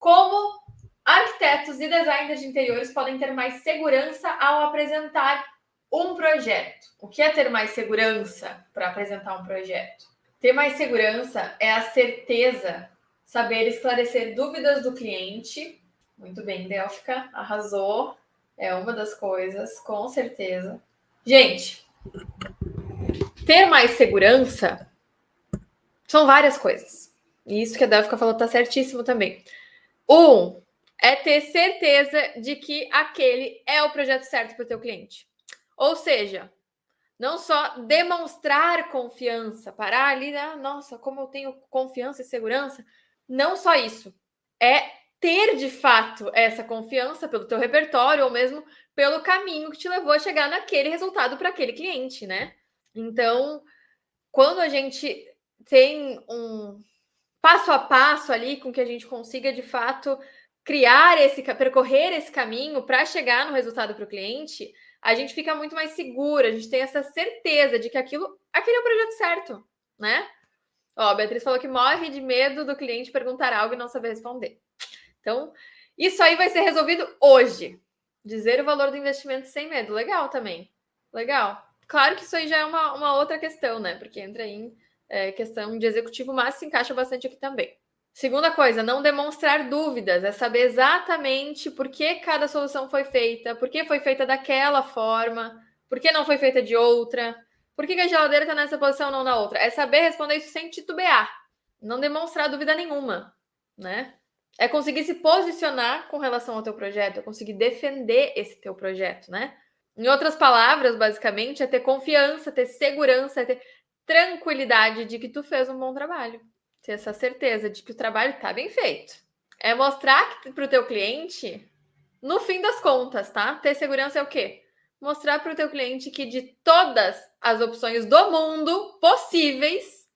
Como arquitetos e designers de interiores podem ter mais segurança ao apresentar um projeto? O que é ter mais segurança para apresentar um projeto? Ter mais segurança é a certeza, saber esclarecer dúvidas do cliente. Muito bem, Delfica, arrasou. É uma das coisas, com certeza. Gente, ter mais segurança são várias coisas. E isso que a Delfica falou tá certíssimo também. É ter certeza de que aquele é o projeto certo para o teu cliente. Ou seja, não só demonstrar confiança, parar ali, né? Nossa, como eu tenho confiança e segurança. Não só isso. É ter, de fato, essa confiança pelo teu repertório ou mesmo pelo caminho que te levou a chegar naquele resultado para aquele cliente, né? Então, quando a gente tem um passo a passo ali com que a gente consiga, de fato, percorrer esse caminho para chegar no resultado para o cliente, a gente fica muito mais segura, a gente tem essa certeza de que aquele é o projeto certo, né? Ó, a Beatriz falou que morre de medo do cliente perguntar algo e não saber responder. Então, isso aí vai ser resolvido hoje. Dizer o valor do investimento sem medo. Legal também. Legal. Claro que isso aí já é uma outra questão, né? Porque entra em questão de executivo, mas se encaixa bastante aqui também. Segunda coisa, não demonstrar dúvidas, é saber exatamente por que cada solução foi feita, por que foi feita daquela forma, por que não foi feita de outra, por que a geladeira está nessa posição não na outra. É saber responder isso sem titubear, não demonstrar dúvida nenhuma, né? É conseguir se posicionar com relação ao teu projeto, é conseguir defender esse teu projeto, né? Em outras palavras, basicamente, é ter confiança, ter segurança, é ter tranquilidade de que tu fez um bom trabalho. Ter essa certeza de que o trabalho está bem feito. É mostrar para o teu cliente, no fim das contas, tá? Ter segurança é o quê? Mostrar para o teu cliente que de todas as opções do mundo possíveis,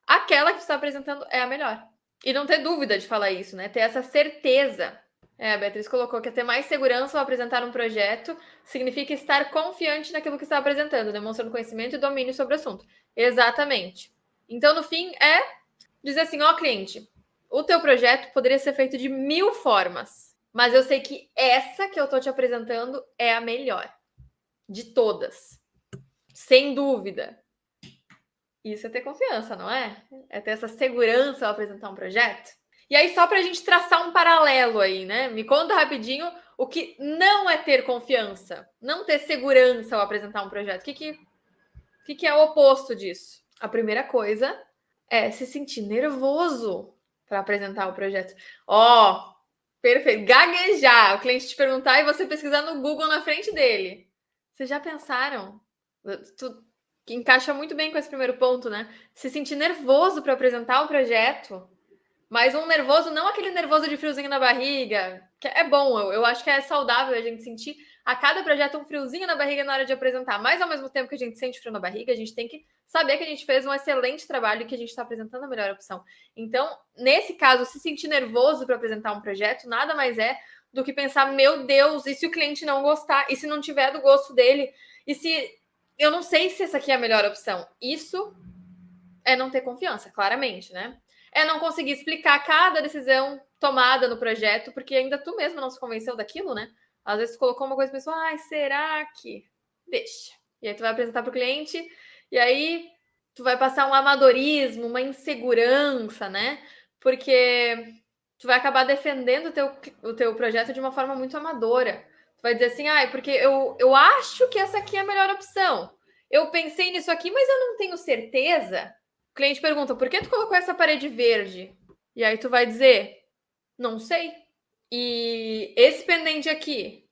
aquela que tu está apresentando é a melhor. E não ter dúvida de falar isso, né? Ter essa certeza. A Beatriz colocou que ter mais segurança ao apresentar um projeto significa estar confiante naquilo que está apresentando, demonstrando conhecimento e domínio sobre o assunto. Exatamente. Então, no fim, é dizer assim, ó, cliente, o teu projeto poderia ser feito de 1000 formas, mas eu sei que essa que eu tô te apresentando é a melhor de todas. Sem dúvida. Isso é ter confiança, não é? É ter essa segurança ao apresentar um projeto. E aí, só para a gente traçar um paralelo aí, né? Me conta rapidinho o que não é ter confiança, não ter segurança ao apresentar um projeto. O que é o oposto disso? A primeira coisa é se sentir nervoso para apresentar o projeto. Ó, perfeito. Gaguejar. O cliente te perguntar e você pesquisar no Google na frente dele. Vocês já pensaram? Que encaixa muito bem com esse primeiro ponto, né? Se sentir nervoso para apresentar o projeto, mas um nervoso, não aquele nervoso de friozinho na barriga, que é bom, eu acho que é saudável a gente sentir a cada projeto um friozinho na barriga na hora de apresentar, mas ao mesmo tempo que a gente sente frio na barriga, a gente tem que saber que a gente fez um excelente trabalho e que a gente está apresentando a melhor opção. Então, nesse caso, se sentir nervoso para apresentar um projeto, nada mais é do que pensar, meu Deus, e se o cliente não gostar? E se não tiver do gosto dele? E se eu não sei se essa aqui é a melhor opção? Isso é não ter confiança, claramente, né? É não conseguir explicar cada decisão tomada no projeto, porque ainda tu mesmo não se convenceu daquilo, né? Às vezes tu colocou uma coisa e pensou, ai, será que? Deixa. E aí tu vai apresentar para o cliente, e aí tu vai passar um amadorismo, uma insegurança, né? Porque tu vai acabar defendendo o teu projeto de uma forma muito amadora. Tu vai dizer assim, ai, porque eu acho que essa aqui é a melhor opção. Eu pensei nisso aqui, mas eu não tenho certeza. O cliente pergunta, por que tu colocou essa parede verde? E aí tu vai dizer, não sei. E esse pendente aqui,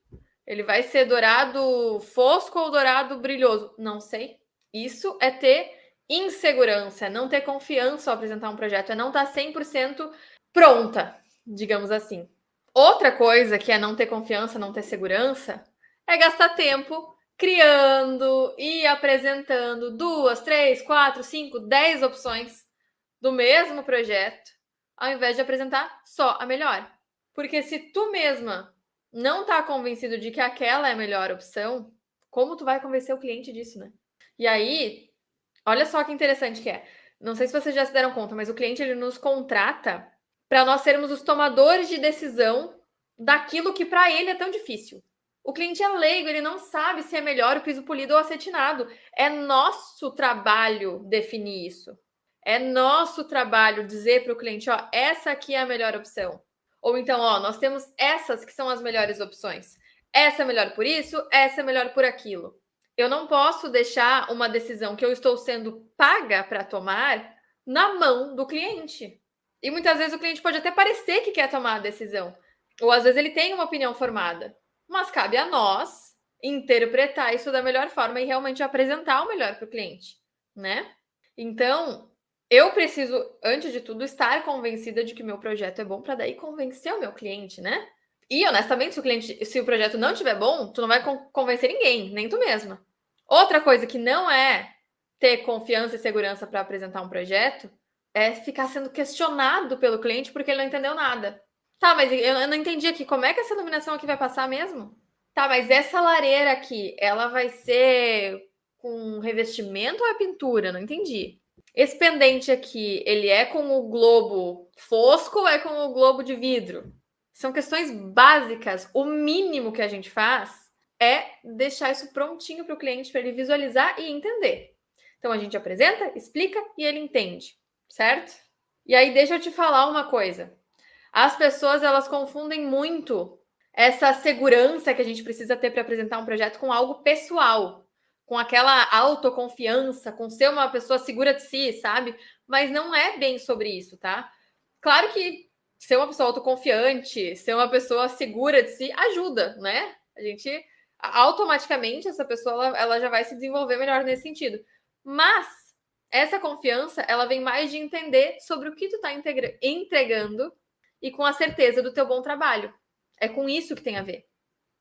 ele vai ser dourado fosco ou dourado brilhoso? Não sei. Isso é ter insegurança, é não ter confiança ao apresentar um projeto, é não estar 100% pronta, digamos assim. Outra coisa que é não ter confiança, não ter segurança, é gastar tempo criando e apresentando 2, 3, 4, 5, 10 opções do mesmo projeto, ao invés de apresentar só a melhor. Porque se tu mesma não tá convencido de que aquela é a melhor opção, como tu vai convencer o cliente disso, né? E aí, olha só que interessante que é. Não sei se vocês já se deram conta, mas o cliente ele nos contrata para nós sermos os tomadores de decisão daquilo que para ele é tão difícil. O cliente é leigo, ele não sabe se é melhor o piso polido ou acetinado. É nosso trabalho definir isso. É nosso trabalho dizer para o cliente, ó, essa aqui é a melhor opção. Ou então, ó, nós temos essas que são as melhores opções. Essa é melhor por isso, essa é melhor por aquilo. Eu não posso deixar uma decisão que eu estou sendo paga para tomar na mão do cliente. E muitas vezes o cliente pode até parecer que quer tomar a decisão. Ou às vezes ele tem uma opinião formada. Mas cabe a nós interpretar isso da melhor forma e realmente apresentar o melhor para o cliente, né? Então, eu preciso, antes de tudo, estar convencida de que o meu projeto é bom para daí convencer o meu cliente, né? E, honestamente, se o projeto não estiver bom, tu não vai convencer ninguém, nem tu mesma. Outra coisa que não é ter confiança e segurança para apresentar um projeto é ficar sendo questionado pelo cliente porque ele não entendeu nada. Tá, mas eu não entendi aqui. Como é que essa iluminação aqui vai passar mesmo? Tá, mas essa lareira aqui, ela vai ser com revestimento ou é pintura? Não entendi. Esse pendente aqui, ele é com o globo fosco ou é com o globo de vidro? São questões básicas. O mínimo que a gente faz é deixar isso prontinho para o cliente, para ele visualizar e entender. Então, a gente apresenta, explica e ele entende, certo? E aí, deixa eu te falar uma coisa. As pessoas, elas confundem muito essa segurança que a gente precisa ter para apresentar um projeto com algo pessoal, com aquela autoconfiança, com ser uma pessoa segura de si, sabe? Mas não é bem sobre isso, tá? Claro que ser uma pessoa autoconfiante, ser uma pessoa segura de si ajuda, né? A gente automaticamente essa pessoa ela já vai se desenvolver melhor nesse sentido. Mas essa confiança, ela vem mais de entender sobre o que tu tá entregando e com a certeza do teu bom trabalho. É com isso que tem a ver.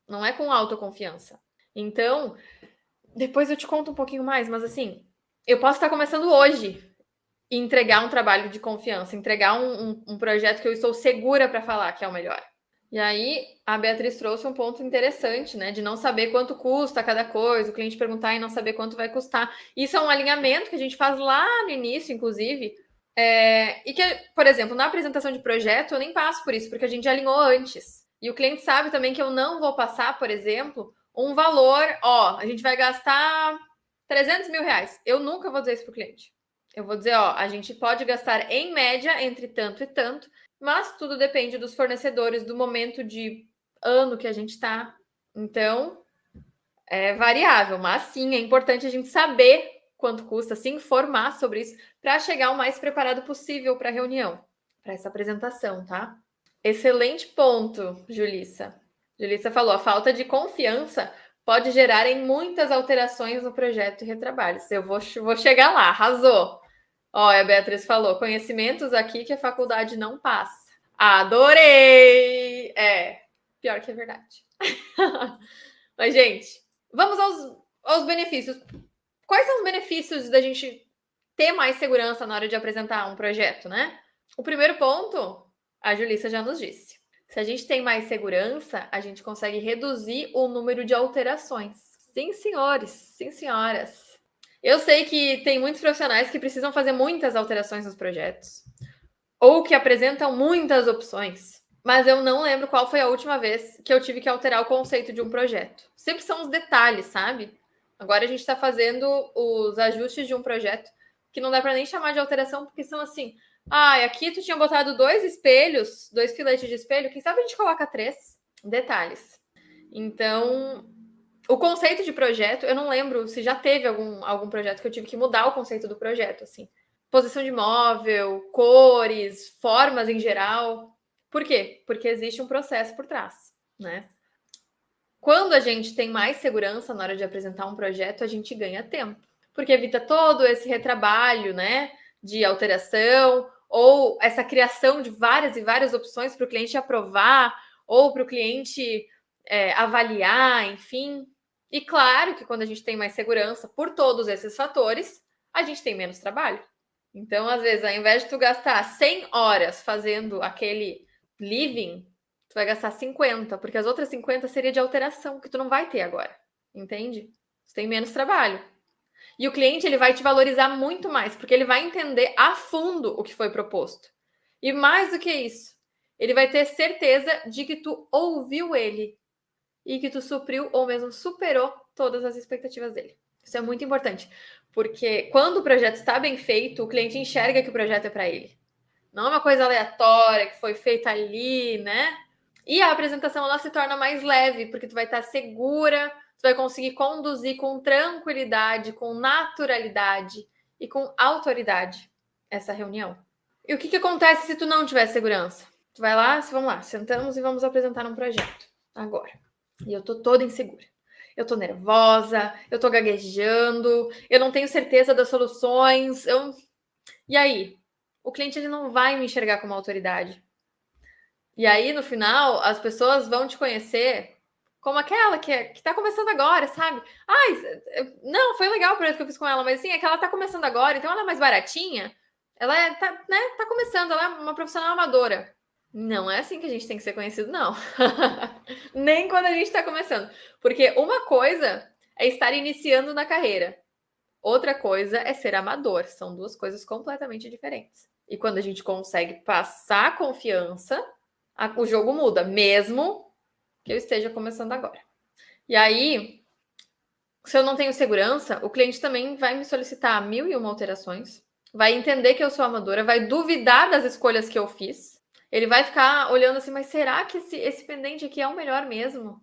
Não é com autoconfiança. Então, depois eu te conto um pouquinho mais, mas assim, eu posso estar começando hoje e entregar um trabalho de confiança, entregar um projeto que eu estou segura para falar que é o melhor. E aí, a Beatriz trouxe um ponto interessante, né? De não saber quanto custa cada coisa, o cliente perguntar e não saber quanto vai custar. Isso é um alinhamento que a gente faz lá no início, inclusive. E que, por exemplo, na apresentação de projeto, eu nem passo por isso, porque a gente já alinhou antes. E o cliente sabe também que eu não vou passar, por exemplo, um valor, ó, a gente vai gastar 300 mil reais. Eu nunca vou dizer isso para o cliente. Eu vou dizer, ó, a gente pode gastar em média entre tanto e tanto, mas tudo depende dos fornecedores, do momento de ano que a gente está. Então, é variável, mas sim, é importante a gente saber quanto custa, se informar sobre isso, para chegar o mais preparado possível para a reunião, para essa apresentação, tá? Excelente ponto, Julissa. Julissa falou, a falta de confiança pode gerar em muitas alterações no projeto e retrabalhos. Eu vou chegar lá, arrasou. Ó, a Beatriz falou, conhecimentos aqui que a faculdade não passa. Adorei! Pior que é verdade. Mas, gente, vamos aos benefícios. Quais são os benefícios da gente ter mais segurança na hora de apresentar um projeto, né? O primeiro ponto, a Julissa já nos disse. Se a gente tem mais segurança, a gente consegue reduzir o número de alterações. Sim, senhores, sim, senhoras. Eu sei que tem muitos profissionais que precisam fazer muitas alterações nos projetos, ou que apresentam muitas opções, mas eu não lembro qual foi a última vez que eu tive que alterar o conceito de um projeto. Sempre são os detalhes, sabe? Agora a gente está fazendo os ajustes de um projeto que não dá para nem chamar de alteração, porque são assim, aqui tu tinha botado 2 espelhos, 2 filetes de espelho, quem sabe a gente coloca 3 detalhes. Então, o conceito de projeto, eu não lembro se já teve algum projeto que eu tive que mudar o conceito do projeto, assim. Posição de móvel, cores, formas em geral. Por quê? Porque existe um processo por trás, né? Quando a gente tem mais segurança na hora de apresentar um projeto, a gente ganha tempo. Porque evita todo esse retrabalho, né? De alteração, ou essa criação de várias e várias opções para o cliente aprovar, ou para o cliente avaliar, enfim. E claro que quando a gente tem mais segurança por todos esses fatores, a gente tem menos trabalho. Então, às vezes, ao invés de tu gastar 100 horas fazendo aquele living, tu vai gastar 50, porque as outras 50 seria de alteração, que tu não vai ter agora. Entende? Tu tem menos trabalho. E o cliente, ele vai te valorizar muito mais, porque ele vai entender a fundo o que foi proposto. E mais do que isso, ele vai ter certeza de que tu ouviu ele e que tu supriu ou mesmo superou todas as expectativas dele. Isso é muito importante, porque quando o projeto está bem feito, o cliente enxerga que o projeto é para ele. Não é uma coisa aleatória que foi feita ali, né? E a apresentação ela se torna mais leve, porque tu vai estar segura, tu vai conseguir conduzir com tranquilidade, com naturalidade e com autoridade essa reunião. E o que acontece se tu não tiver segurança? Tu vai lá, vamos lá, sentamos e vamos apresentar um projeto agora. E eu tô toda insegura. Eu tô nervosa, eu tô gaguejando, eu não tenho certeza das soluções. E aí? O cliente ele não vai me enxergar como autoridade. E aí, no final, as pessoas vão te conhecer como aquela que tá começando agora, sabe? Ai, não, foi legal o projeto que eu fiz com ela, mas assim, é que ela tá começando agora, então ela é mais baratinha. Ela tá começando, ela é uma profissional amadora. Não é assim que a gente tem que ser conhecido, não. Nem quando a gente tá começando. Porque uma coisa é estar iniciando na carreira. Outra coisa é ser amador. São duas coisas completamente diferentes. E quando a gente consegue passar confiança, o jogo muda, mesmo que eu esteja começando agora. E aí, se eu não tenho segurança, o cliente também vai me solicitar 1001 alterações, vai entender que eu sou amadora, vai duvidar das escolhas que eu fiz. Ele vai ficar olhando assim, mas será que esse pendente aqui é o melhor mesmo?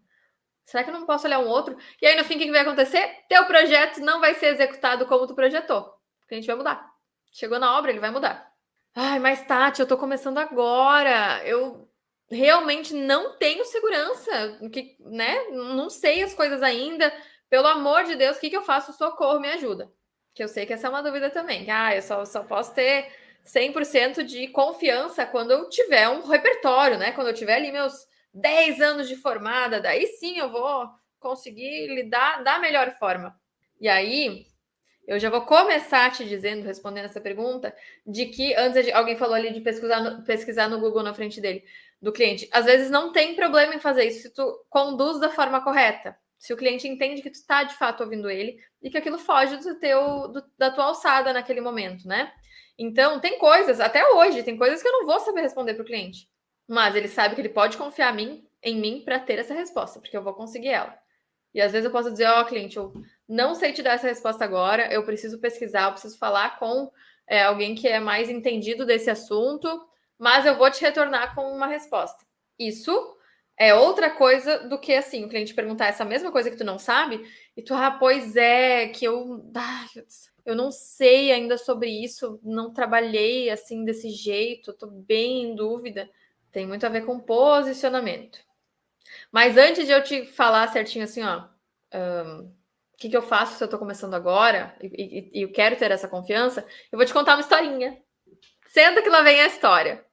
Será que eu não posso olhar um outro? E aí, no fim, o que vai acontecer? Teu projeto não vai ser executado como tu projetou. Porque a gente vai mudar. Chegou na obra, ele vai mudar. Ai, mas Tati, eu tô começando agora. Eu realmente não tenho segurança, né? Não sei as coisas ainda. Pelo amor de Deus, o que eu faço? Socorro, me ajuda. Que eu sei que essa é uma dúvida também. Eu só posso ter 100% de confiança quando eu tiver um repertório, né? Quando eu tiver ali meus 10 anos de formada, daí sim eu vou conseguir lidar da melhor forma. E aí, eu já vou começar te dizendo, respondendo essa pergunta, de que antes alguém falou ali de pesquisar no Google na frente dele, do cliente. Às vezes não tem problema em fazer isso se tu conduz da forma correta. Se o cliente entende que tu está de fato ouvindo ele e que aquilo foge da tua alçada naquele momento, né? Então, tem coisas, até hoje, tem coisas que eu não vou saber responder para o cliente. Mas ele sabe que ele pode confiar em mim para ter essa resposta, porque eu vou conseguir ela. E às vezes eu posso dizer, cliente, eu não sei te dar essa resposta agora, eu preciso pesquisar, eu preciso falar com alguém que é mais entendido desse assunto, mas eu vou te retornar com uma resposta. Isso é outra coisa do que, assim, o cliente perguntar essa mesma coisa que tu não sabe, e tu, pois é, que eu não sei ainda sobre isso, não trabalhei assim desse jeito, tô bem em dúvida. Tem muito a ver com posicionamento. Mas antes de eu te falar certinho assim, o que eu faço se eu tô começando agora e eu quero ter essa confiança, eu vou te contar uma historinha. Senta que lá vem a história.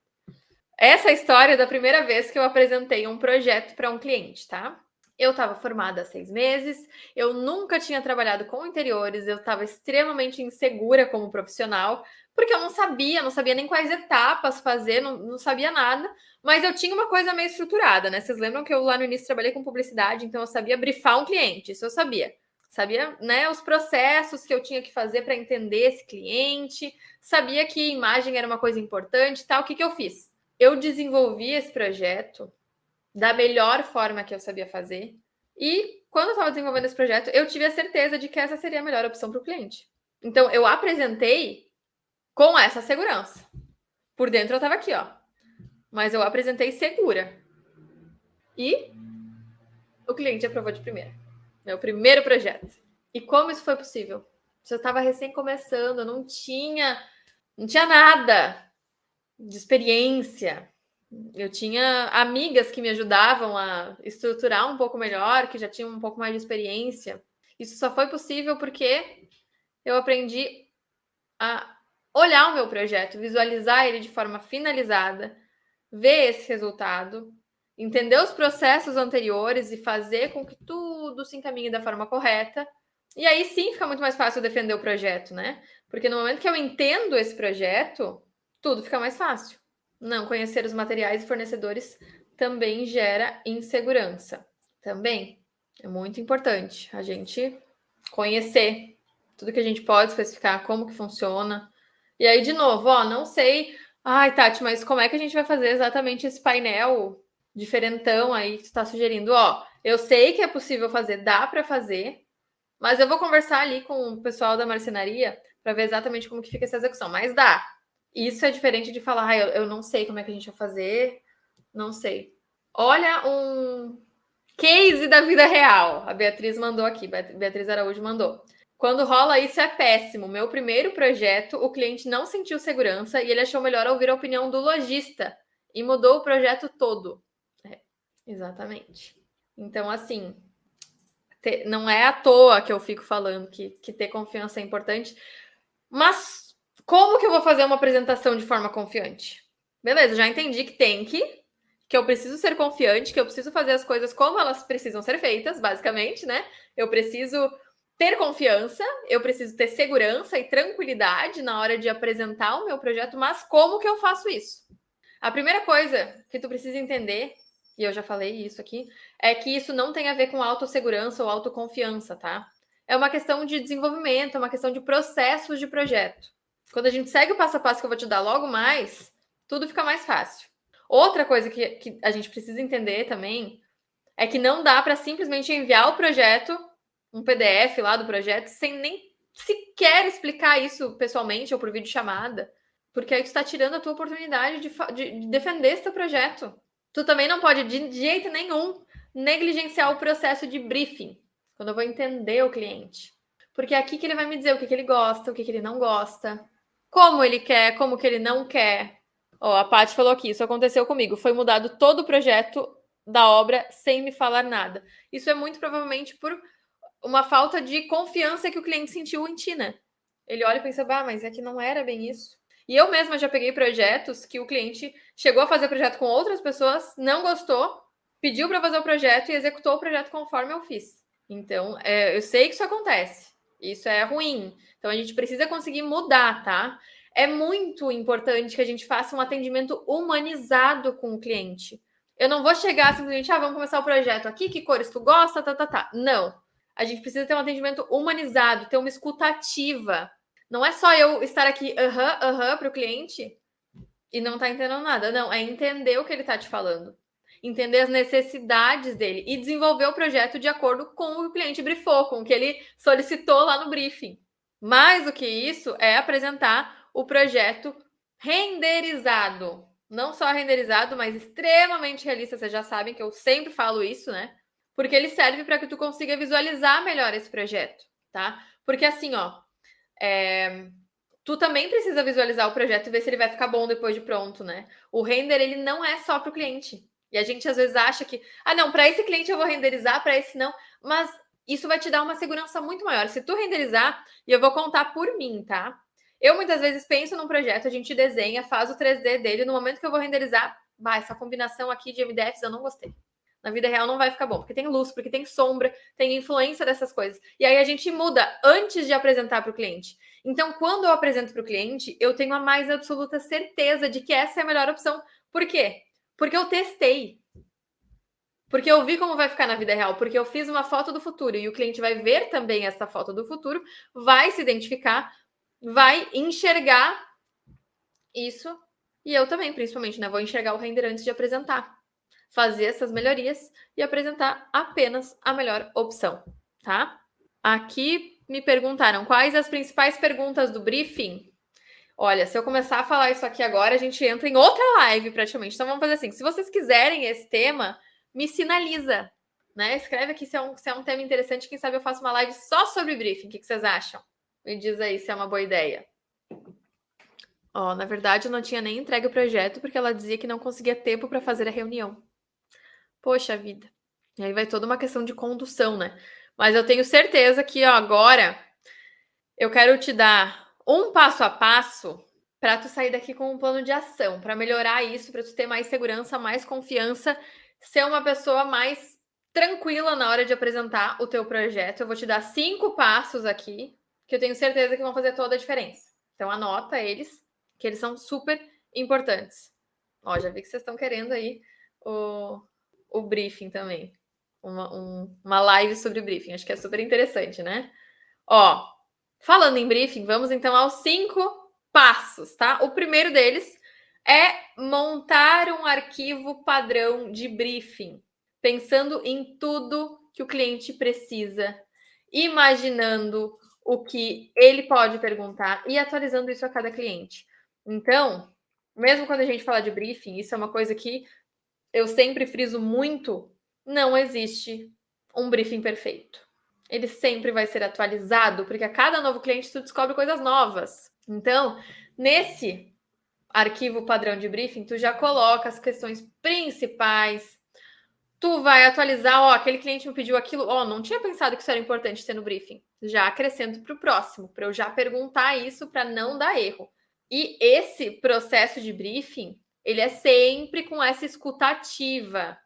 Essa é a história da primeira vez que eu apresentei um projeto para um cliente, tá? Eu estava formada há 6 meses, eu nunca tinha trabalhado com interiores, eu estava extremamente insegura como profissional, porque eu não sabia nem quais etapas fazer, não sabia nada, mas eu tinha uma coisa meio estruturada, né? Vocês lembram que eu lá no início trabalhei com publicidade, então eu sabia brifar um cliente, isso eu sabia. Sabia, né, os processos que eu tinha que fazer para entender esse cliente, sabia que imagem era uma coisa importante, tal. O que eu fiz? Eu desenvolvi esse projeto da melhor forma que eu sabia fazer. E quando eu estava desenvolvendo esse projeto, eu tive a certeza de que essa seria a melhor opção para o cliente. Então, eu apresentei com essa segurança. Por dentro eu estava aqui, mas eu apresentei segura. E o cliente aprovou de primeira. Meu primeiro projeto. E como isso foi possível? Eu estava recém começando, não tinha nada de experiência. Eu tinha amigas que me ajudavam a estruturar um pouco melhor, que já tinham um pouco mais de experiência. Isso só foi possível porque eu aprendi a olhar o meu projeto, visualizar ele de forma finalizada, ver esse resultado, entender os processos anteriores e fazer com que tudo se encaminhe da forma correta. E aí sim fica muito mais fácil defender o projeto, né? Porque no momento que eu entendo esse projeto, tudo fica mais fácil. Não conhecer os materiais e fornecedores também gera insegurança. Também é muito importante a gente conhecer tudo que a gente pode especificar, como que funciona. E aí, de novo, não sei Ai, Tati, mas como é que a gente vai fazer exatamente esse painel diferentão aí que tu tá sugerindo? Ó, eu sei que é possível fazer, dá para fazer, mas eu vou conversar ali com o pessoal da marcenaria para ver exatamente como que fica essa execução. Mas dá. Isso é diferente de falar, eu não sei como é que a gente vai fazer, não sei. Olha um case da vida real. A Beatriz mandou aqui, Beatriz Araújo mandou. Quando rola isso é péssimo. Meu primeiro projeto, o cliente não sentiu segurança e ele achou melhor ouvir a opinião do lojista e mudou o projeto todo. É, exatamente. Então, assim, não é à toa que eu fico falando que ter confiança é importante, mas como que eu vou fazer uma apresentação de forma confiante? Beleza, já entendi que tem que eu preciso ser confiante, que eu preciso fazer as coisas como elas precisam ser feitas, basicamente, né? Eu preciso ter confiança, eu preciso ter segurança e tranquilidade na hora de apresentar o meu projeto, mas como que eu faço isso? A primeira coisa que tu precisa entender, e eu já falei isso aqui, é que isso não tem a ver com autossegurança ou autoconfiança, tá? É uma questão de desenvolvimento, é uma questão de processos de projeto. Quando a gente segue o passo a passo que eu vou te dar logo mais, tudo fica mais fácil. Outra coisa que a gente precisa entender também é que não dá para simplesmente enviar o projeto, um PDF lá do projeto, sem nem sequer explicar isso pessoalmente ou por videochamada, porque aí tu está tirando a tua oportunidade de defender esse teu projeto. Tu também não pode, de jeito nenhum, negligenciar o processo de briefing, quando eu vou entender o cliente. Porque é aqui que ele vai me dizer o que ele gosta, o que ele não gosta, como ele quer, como que ele não quer. Ó, a Paty falou aqui, isso aconteceu comigo. Foi mudado todo o projeto da obra sem me falar nada. Isso é muito provavelmente por uma falta de confiança que o cliente sentiu em ti, né? Ele olha e pensa, mas é que não era bem isso. E eu mesma já peguei projetos que o cliente chegou a fazer projeto com outras pessoas, não gostou, pediu para fazer o projeto e executou o projeto conforme eu fiz. Então, eu sei que isso acontece. Isso é ruim. Então, a gente precisa conseguir mudar, tá? É muito importante que a gente faça um atendimento humanizado com o cliente. Eu não vou chegar simplesmente, vamos começar o projeto aqui, que cores tu gosta, tá. Não. A gente precisa ter um atendimento humanizado, ter uma escuta ativa. Não é só eu estar aqui, para o cliente e não tá entendendo nada. Não, é entender o que ele tá te falando. Entender as necessidades dele e desenvolver o projeto de acordo com o que o cliente briefou, com o que ele solicitou lá no briefing. Mais do que isso, é apresentar o projeto renderizado. Não só renderizado, mas extremamente realista. Vocês já sabem que eu sempre falo isso, né? Porque ele serve para que tu consiga visualizar melhor esse projeto, tá? Porque assim, ó, tu também precisa visualizar o projeto e ver se ele vai ficar bom depois de pronto, né? O render, ele não é só para o cliente. E a gente às vezes acha que, não, para esse cliente eu vou renderizar, para esse não. Mas isso vai te dar uma segurança muito maior. Se tu renderizar, e eu vou contar por mim, tá? Eu muitas vezes penso num projeto, a gente desenha, faz o 3D dele, no momento que eu vou renderizar, essa combinação aqui de MDFs eu não gostei. Na vida real não vai ficar bom, porque tem luz, porque tem sombra, tem influência dessas coisas. E aí a gente muda antes de apresentar para o cliente. Então, quando eu apresento para o cliente, eu tenho a mais absoluta certeza de que essa é a melhor opção. Por quê? Porque eu testei. Porque eu vi como vai ficar na vida real. Porque eu fiz uma foto do futuro e o cliente vai ver também essa foto do futuro, vai se identificar, vai enxergar isso. E eu também, principalmente, né? Vou enxergar o render antes de apresentar. Fazer essas melhorias e apresentar apenas a melhor opção, tá? Aqui me perguntaram quais as principais perguntas do briefing. Olha, se eu começar a falar isso aqui agora, a gente entra em outra live praticamente. Então vamos fazer assim: se vocês quiserem esse tema, me sinaliza, né? Escreve aqui se é um tema interessante. Quem sabe eu faço uma live só sobre briefing. O que vocês acham? Me diz aí se é uma boa ideia. Ó, na verdade, eu não tinha nem entregue o projeto porque ela dizia que não conseguia tempo para fazer a reunião. Poxa vida. E aí vai toda uma questão de condução, né? Mas eu tenho certeza que agora eu quero te dar um passo a passo para tu sair daqui com um plano de ação, para melhorar isso, para tu ter mais segurança, mais confiança, ser uma pessoa mais tranquila na hora de apresentar o teu projeto. Eu vou te dar 5 passos aqui que eu tenho certeza que vão fazer toda a diferença. Então anota eles, que eles são super importantes. Ó, já vi que vocês estão querendo aí o briefing também. Uma live sobre briefing. Acho que é super interessante, né? Ó, falando em briefing, vamos então aos 5 passos, tá? O primeiro deles é montar um arquivo padrão de briefing, pensando em tudo que o cliente precisa, imaginando o que ele pode perguntar e atualizando isso a cada cliente. Então, mesmo quando a gente fala de briefing, isso é uma coisa que eu sempre friso muito, não existe um briefing perfeito. Ele sempre vai ser atualizado, porque a cada novo cliente tu descobre coisas novas. Então, nesse arquivo padrão de briefing, tu já coloca as questões principais, tu vai atualizar, ó, aquele cliente me pediu aquilo, ó, não tinha pensado que isso era importante ter no briefing. Já acrescento para o próximo, para eu já perguntar isso para não dar erro. E esse processo de briefing, ele é sempre com essa escutativa.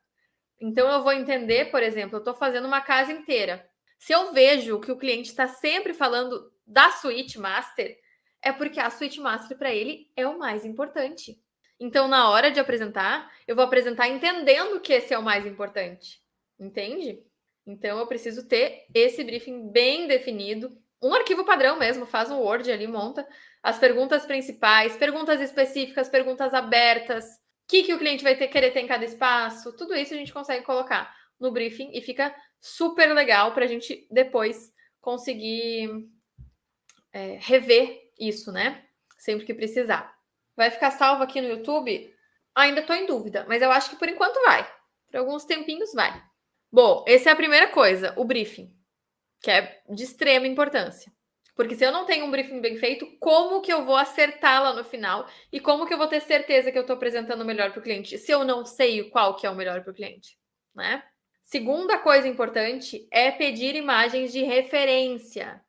Então eu vou entender, por exemplo, eu estou fazendo uma casa inteira. Se eu vejo que o cliente está sempre falando da suíte master, é porque a suíte master para ele é o mais importante. Então, na hora de apresentar, eu vou apresentar entendendo que esse é o mais importante. Entende? Então, eu preciso ter esse briefing bem definido. Um arquivo padrão mesmo, faz um Word ali, monta as perguntas principais, perguntas específicas, perguntas abertas, o que o cliente vai querer ter em cada espaço, tudo isso a gente consegue colocar no briefing e fica super legal para a gente depois conseguir rever isso, né? Sempre que precisar. Vai ficar salvo aqui no YouTube? Ainda estou em dúvida, mas eu acho que por enquanto vai. Por alguns tempinhos vai. Bom, essa é a primeira coisa, o briefing, que é de extrema importância. Porque se eu não tenho um briefing bem feito, como que eu vou acertar lá no final? E como que eu vou ter certeza que eu estou apresentando o melhor para o cliente, se eu não sei qual que é o melhor para o cliente, né? Segunda coisa importante é pedir imagens de referência.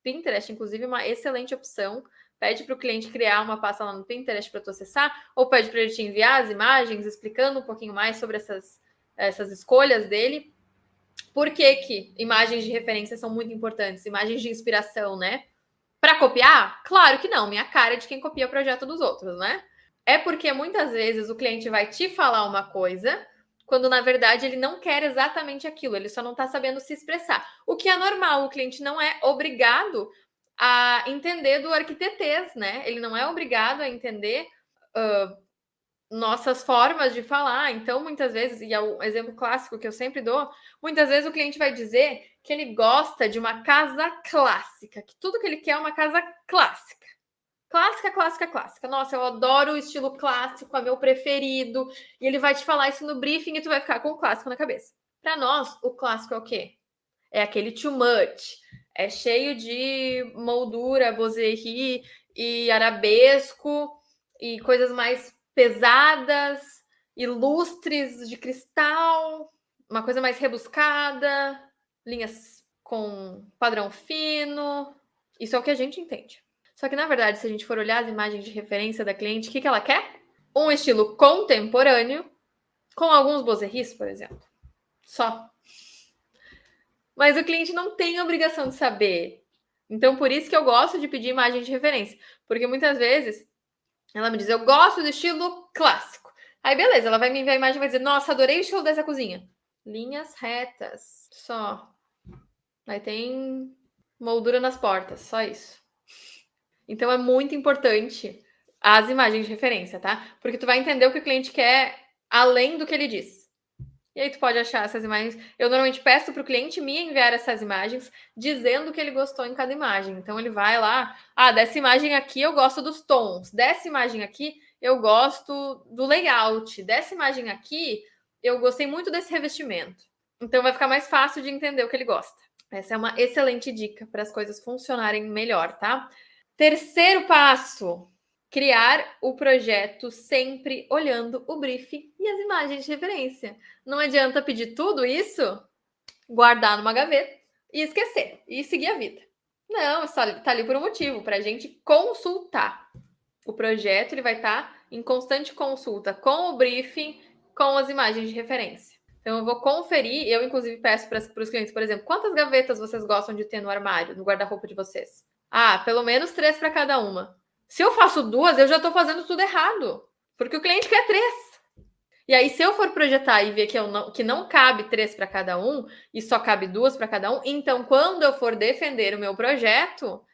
Pinterest, inclusive, é uma excelente opção. Pede para o cliente criar uma pasta lá no Pinterest para tu acessar, ou pede para ele te enviar as imagens, explicando um pouquinho mais sobre essas escolhas dele. Por que imagens de referência são muito importantes? Imagens de inspiração, né? Para copiar? Claro que não. Minha cara é de quem copia o projeto dos outros, né? É porque muitas vezes o cliente vai te falar uma coisa, quando na verdade ele não quer exatamente aquilo, ele só não está sabendo se expressar. O que é normal, o cliente não é obrigado a entender do arquitetês, né? Ele não é obrigado a entender nossas formas de falar. Então, muitas vezes, e é o exemplo clássico que eu sempre dou, muitas vezes o cliente vai dizer que ele gosta de uma casa clássica, que tudo que ele quer é uma casa clássica. Clássica, clássica, clássica. Nossa, eu adoro o estilo clássico, é meu preferido. E ele vai te falar isso no briefing e tu vai ficar com o clássico na cabeça. Para nós, o clássico é o quê? É aquele too much. É cheio de moldura, bozerie e arabesco e coisas mais pesadas, ilustres de cristal, uma coisa mais rebuscada, linhas com padrão fino. Isso é o que a gente entende. Só que, na verdade, se a gente for olhar as imagens de referência da cliente, o que ela quer? Um estilo contemporâneo, com alguns bozeries, por exemplo. Só. Mas o cliente não tem a obrigação de saber. Então, por isso que eu gosto de pedir imagem de referência. Porque muitas vezes ela me diz, eu gosto do estilo clássico. Aí, beleza, ela vai me enviar a imagem e vai dizer, nossa, adorei o estilo dessa cozinha. Linhas retas, só. Aí tem moldura nas portas, só isso. Então, é muito importante as imagens de referência, tá? Porque tu vai entender o que o cliente quer além do que ele diz. E aí tu pode achar essas imagens. Eu normalmente peço para o cliente me enviar essas imagens, dizendo o que ele gostou em cada imagem. Então ele vai lá, dessa imagem aqui eu gosto dos tons, dessa imagem aqui eu gosto do layout, dessa imagem aqui eu gostei muito desse revestimento. Então vai ficar mais fácil de entender o que ele gosta. Essa é uma excelente dica para as coisas funcionarem melhor, tá? Terceiro passo: criar o projeto sempre olhando o briefing e as imagens de referência. Não adianta pedir tudo isso, guardar numa gaveta e esquecer, e seguir a vida. Não, está ali por um motivo, para a gente consultar. O projeto ele vai estar em constante consulta com o briefing, com as imagens de referência. Então, eu vou conferir, eu inclusive peço para os clientes, por exemplo, quantas gavetas vocês gostam de ter no armário, no guarda-roupa de vocês? Pelo menos 3 para cada uma. Se eu faço 2, eu já estou fazendo tudo errado. Porque o cliente quer 3. E aí, se eu for projetar e ver que não cabe 3 para cada um, e só cabe 2 para cada um, então, quando eu for defender o meu projeto,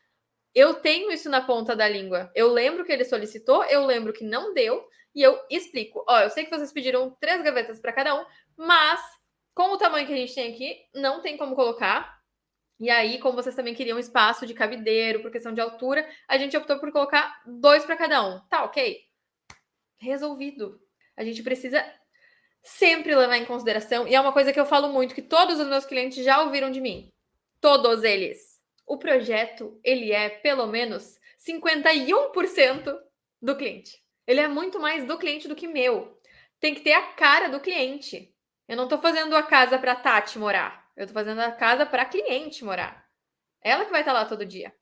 eu tenho isso na ponta da língua. Eu lembro que ele solicitou, eu lembro que não deu, e eu explico. Ó, eu sei que vocês pediram 3 gavetas para cada um, mas com o tamanho que a gente tem aqui, não tem como colocar. E aí, como vocês também queriam espaço de cabideiro, por questão de altura, a gente optou por colocar 2 para cada um. Tá ok? Resolvido. A gente precisa sempre levar em consideração, e é uma coisa que eu falo muito, que todos os meus clientes já ouviram de mim. Todos eles. O projeto, ele é pelo menos 51% do cliente. Ele é muito mais do cliente do que meu. Tem que ter a cara do cliente. Eu não tô fazendo a casa para Tati morar. Eu tô fazendo a casa para cliente morar. Ela que vai estar lá todo dia.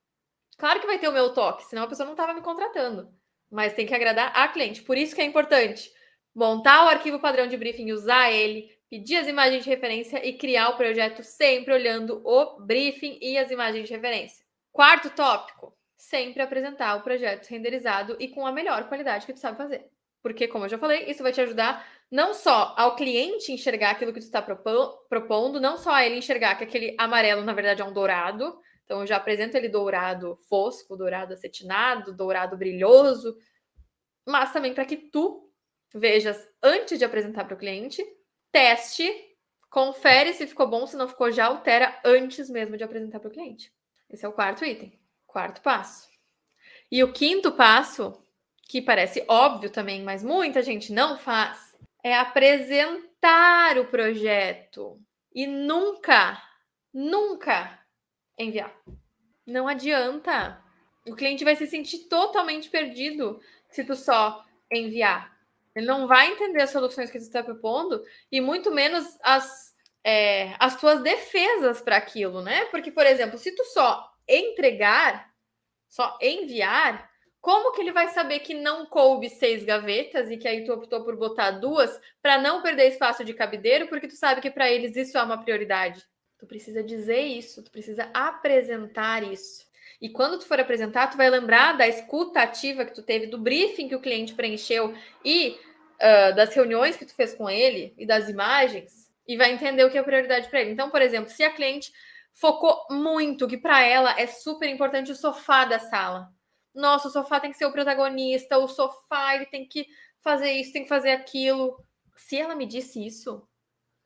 Claro que vai ter o meu toque, senão a pessoa não estava me contratando. Mas tem que agradar a cliente. Por isso que é importante montar o arquivo padrão de briefing, usar ele, pedir as imagens de referência e criar o projeto sempre olhando o briefing e as imagens de referência. Quarto tópico, sempre apresentar o projeto renderizado e com a melhor qualidade que tu sabe fazer. Porque, como eu já falei, isso vai te ajudar não só ao cliente enxergar aquilo que tu está propondo, não só a ele enxergar que aquele amarelo, na verdade, é um dourado. Então, eu já apresento ele dourado fosco, dourado acetinado, dourado brilhoso, mas também para que tu vejas antes de apresentar para o cliente, teste, confere se ficou bom, se não ficou, já altera antes mesmo de apresentar para o cliente. Esse é o quarto item, quarto passo. E o quinto passo, que parece óbvio também, mas muita gente não faz, é apresentar o projeto e nunca enviar. Não adianta. O cliente vai se sentir totalmente perdido se tu só enviar. Ele não vai entender as soluções que tu está propondo e muito menos as tuas defesas para aquilo, né? Porque, por exemplo, se tu só entregar, só enviar, como que ele vai saber que não coube 6 gavetas e que aí tu optou por botar 2 para não perder espaço de cabideiro, porque tu sabe que para eles isso é uma prioridade? Tu precisa dizer isso, tu precisa apresentar isso. E quando tu for apresentar, tu vai lembrar da escuta ativa que tu teve, do briefing que o cliente preencheu e das reuniões que tu fez com ele e das imagens, e vai entender o que é prioridade para ele. Então, por exemplo, se a cliente focou muito que para ela é super importante o sofá da sala. Nossa, o sofá tem que ser o protagonista, o sofá ele tem que fazer isso, tem que fazer aquilo. Se ela me disse isso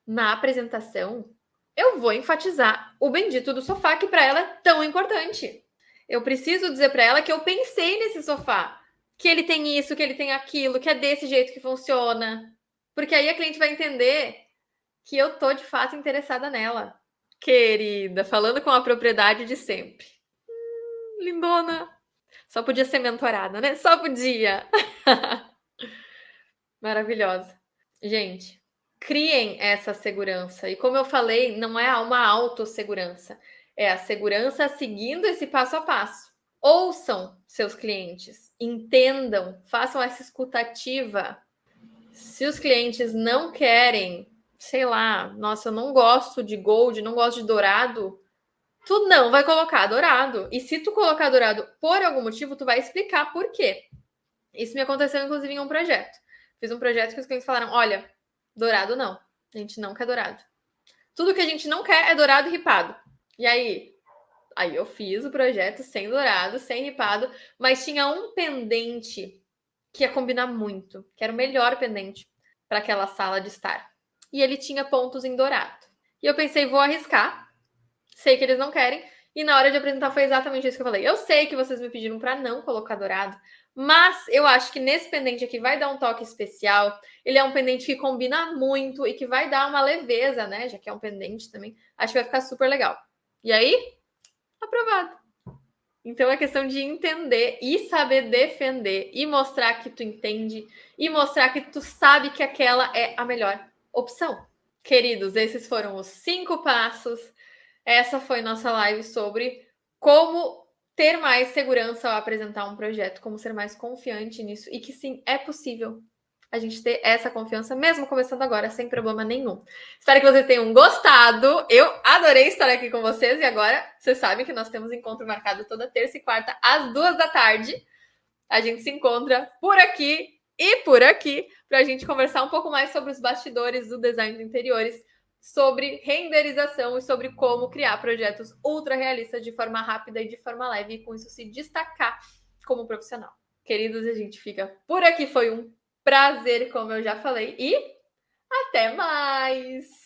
na apresentação, eu vou enfatizar o bendito do sofá, que para ela é tão importante. Eu preciso dizer para ela que eu pensei nesse sofá, que ele tem isso, que ele tem aquilo, que é desse jeito que funciona. Porque aí a cliente vai entender que eu tô de fato interessada nela. Querida, falando com a propriedade de sempre. Lindona. Só podia ser mentorada, né? Só podia. Maravilhosa. Gente, criem essa segurança. E como eu falei, não é uma autossegurança. É a segurança seguindo esse passo a passo. Ouçam seus clientes, entendam, façam essa escutativa. Se os clientes não querem, sei lá, nossa, eu não gosto de gold, não gosto de dourado, tu não vai colocar dourado. E se tu colocar dourado por algum motivo, tu vai explicar por quê. Isso me aconteceu, inclusive, em um projeto. Fiz um projeto que os clientes falaram, olha, dourado não, a gente não quer dourado. Tudo que a gente não quer é dourado e ripado. E aí eu fiz o projeto sem dourado, sem ripado, mas tinha um pendente que ia combinar muito, que era o melhor pendente para aquela sala de estar. E ele tinha pontos em dourado. E eu pensei, vou arriscar. Sei que eles não querem. E na hora de apresentar foi exatamente isso que eu falei. Eu sei que vocês me pediram para não colocar dourado, mas eu acho que nesse pendente aqui vai dar um toque especial. Ele é um pendente que combina muito e que vai dar uma leveza, né? Já que é um pendente também. Acho que vai ficar super legal. E aí, aprovado. Então é questão de entender e saber defender e mostrar que tu entende e mostrar que tu sabe que aquela é a melhor opção. Queridos, esses foram os 5 passos. Essa foi nossa live sobre como ter mais segurança ao apresentar um projeto, como ser mais confiante nisso e que sim, é possível a gente ter essa confiança, mesmo começando agora, sem problema nenhum. Espero que vocês tenham gostado. Eu adorei estar aqui com vocês e agora vocês sabem que nós temos encontro marcado toda terça e quarta às 2 da tarde. A gente se encontra por aqui e por aqui para a gente conversar um pouco mais sobre os bastidores do design de interiores, sobre renderização e sobre como criar projetos ultra realistas de forma rápida e de forma leve e com isso se destacar como profissional. Queridos, a gente fica por aqui. Foi um Prazer, como eu já falei, e até mais!